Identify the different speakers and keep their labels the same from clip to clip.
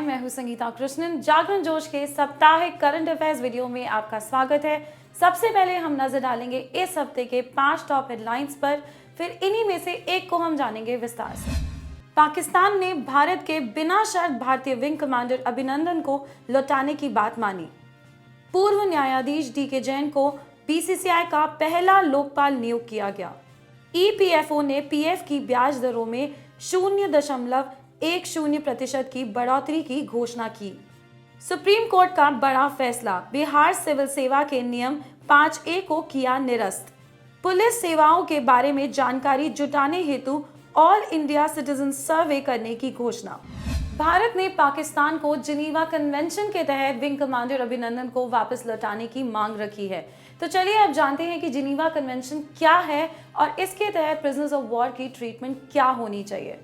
Speaker 1: हाय, मैं हूं संगीता कृष्णन। जागरण जोश के साप्ताहिक करंट अफेयर्स वीडियो में आपका स्वागत है। सबसे पहले हम नजर डालेंगे इस हफ्ते के 5 टॉप हेडलाइंस पर, फिर इन्हीं में से एक को हम जानेंगे विस्तार से। पाकिस्तान ने भारत के बिना शर्त भारतीय विंग कमांडर अभिनंदन को लौटाने की बात मानी। पूर्व न्यायाधीश DK जैन को BCCI का पहला लोकपाल नियुक्त किया गया। EPFO ने PF की ब्याज दरों में 0.10% की बढ़ोतरी की घोषणा की। सुप्रीम कोर्ट का बड़ा फैसला, बिहार सिविल सेवा के नियम 5A को किया निरस्त। पुलिस सेवाओं के बारे में जानकारी जुटाने हेतु ऑल इंडिया सिटीजन सर्वे करने की घोषणा। भारत ने पाकिस्तान को जिनीवा कन्वेंशन के तहत विंग कमांडर अभिनंदन को वापस लौटाने की मांग रखी है। तो चलिए अब जानते हैं कि जिनीवा कन्वेंशन क्या है और इसके तहत प्रिजनर्स ऑफ वॉर की ट्रीटमेंट क्या होनी चाहिए।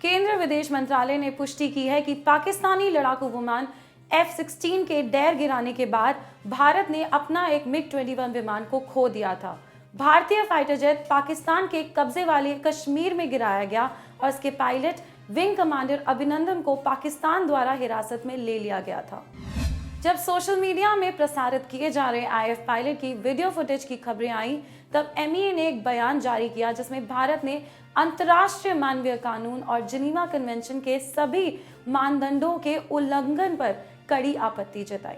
Speaker 1: केंद्रीय विदेश मंत्रालय ने पुष्टि की है कि पाकिस्तानी लड़ाकू विमान F-16 के ढेर गिराने के बाद भारत ने अपना एक MiG-21 विमान को खो दिया था। भारतीय फाइटर जेट पाकिस्तान के कब्जे वाले कश्मीर में गिराया गया और इसके पायलट विंग कमांडर अभिनंदन को पाकिस्तान द्वारा हिरासत में ले लिया गया था। जब सोशल मीडिया में प्रसारित किए जा रहे IF पायलट की वीडियो फुटेज की खबरें आई, तब MEA ने एक बयान जारी किया जिसमें भारत ने अंतर्राष्ट्रीय मानवीय कानून और जिनीवा कन्वेंशन के सभी मानदंडों के उल्लंघन पर कड़ी आपत्ति जताई।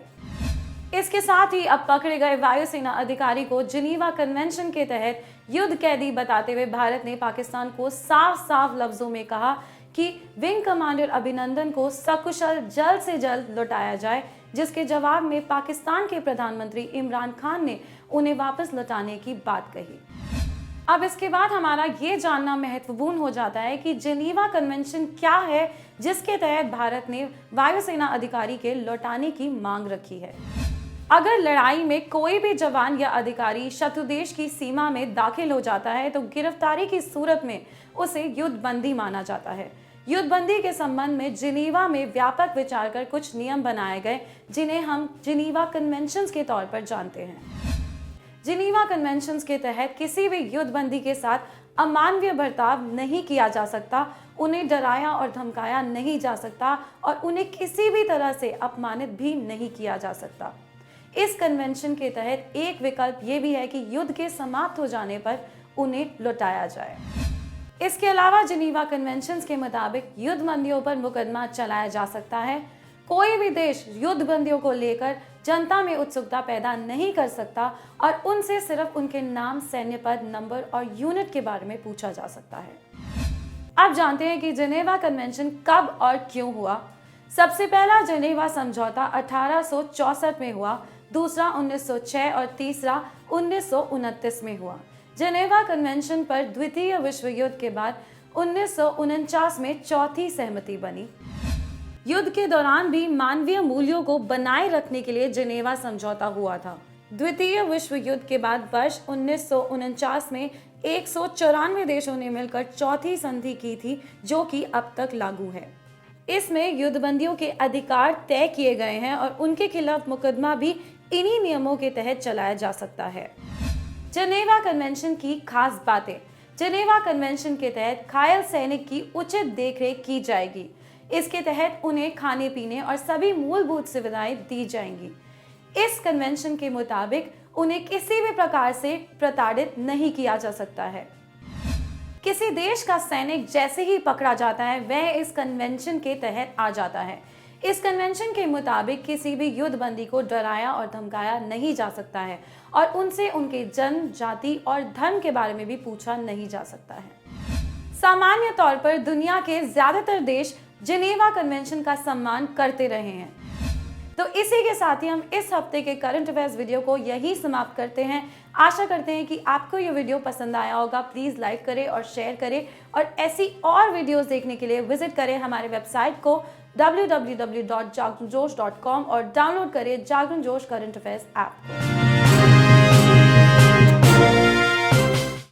Speaker 1: इसके साथ ही अब पकड़े गए वायुसेना अधिकारी को जिनीवा कन्वेंशन के तहत युद्ध कैदी बताते हुए भारत ने पाकिस्तान को साफ साफ लफ्जों में कहा कि विंग कमांडर अभिनंदन को सकुशल जल्द से जल्द लौटाया जाए, जिसके जवाब में पाकिस्तान के प्रधानमंत्री इमरान खान ने उन्हें वापस लौटाने की बात कही। अब इसके बाद हमारा ये जानना महत्वपूर्ण हो जाता है कि जिनीवा कन्वेंशन क्या है, जिसके तहत भारत ने वायुसेना अधिकारी के लौटाने की मांग रखी है। अगर लड़ाई में कोई भी जवान या अधिकारी शत्रु देश की सीमा में दाखिल हो जाता है तो गिरफ्तारी की सूरत में उसे युद्धबंदी माना जाता है। युद्धबंदी के संबंध में जिनीवा में व्यापक विचार कर कुछ नियम बनाए गए, जिन्हें हम जिनीवा कन्वेंशंस के तौर पर जानते हैं। जिनीवा कन्वेंशंस के तहत किसी भी युद्धबंदी के साथ अमानवीय बर्ताव नहीं किया जा सकता, उन्हें डराया और धमकाया नहीं जा सकता और उन्हें किसी भी तरह से अपमानित भी नहीं किया जा सकता। इस कन्वेंशन के तहत एक विकल्प ये भी है कि युद्ध के समाप्त हो जाने पर उन्हें लौटाया जाए। इसके अलावा जिनीवा कन्वेंशंस के मुताबिक युद्धबंदियों पर मुकदमा चलाया जा सकता है। कोई भी देश युद्धबंदियों को लेकर जनता में उत्सुकता पैदा नहीं कर सकता और उनसे सिर्फ उनके नाम, सैन्य पद, नंबर और यूनिट के बारे में पूछा जा सकता है। अब जानते हैं कि जिनेवा कन्वेंशन कब और क्यों हुआ। सबसे पहला जिनेवा समझौता 1864 में हुआ, दूसरा 1906 और तीसरा 1929 में हुआ। जिनेवा कन्वेंशन पर द्वितीय विश्व युद्ध के बाद 1949 में चौथी सहमति बनी। युद्ध के दौरान भी मानवीय मूल्यों को बनाए रखने के लिए जिनेवा समझौता हुआ था। द्वितीय विश्व युद्ध के बाद वर्ष 1949 में 194 देशों ने मिलकर चौथी संधि की थी, जो कि अब तक लागू है। इसमें युद्धबंदियों के अधिकार तय किए गए हैं और उनके खिलाफ मुकदमा भी इन्हीं नियमों के तहत चलाया जा सकता है। जिनेवा कन्वेंशन की खास बातें। जिनेवा कन्वेंशन के तहत घायल सैनिक की उचित देखरेख की जाएगी। इसके तहत उन्हें खाने पीने और सभी मूलभूत सुविधाएं दी जाएंगी। इस कन्वेंशन के मुताबिक उन्हें किसी भी प्रकार से प्रताड़ित नहीं किया जा सकता है। किसी देश का सैनिक जैसे ही पकड़ा जाता है, वह इस कन्वेंशन के तहत आ जाता है। इस कन्वेंशन के मुताबिक किसी भी युद्धबंदी को डराया और धमकाया नहीं जा सकता है और उनसे उनके जन्म, जाति और धर्म के बारे में भी पूछा नहीं जा सकता है। सामान्य तौर पर दुनिया के ज्यादातर देश जिनेवा कन्वेंशन का सम्मान करते रहे हैं। तो इसी के साथ ही हम इस हफ्ते के करंट अफेयर्स वीडियो को यही समाप्त करते हैं। आशा करते हैं कि आपको ये वीडियो पसंद आया होगा। प्लीज़ लाइक करें और शेयर करें और ऐसी और वीडियोस देखने के लिए विजिट करें हमारे वेबसाइट को www.jagranjosh.com और डाउनलोड करें जागरण जोश करंट अफेयर्स ऐप।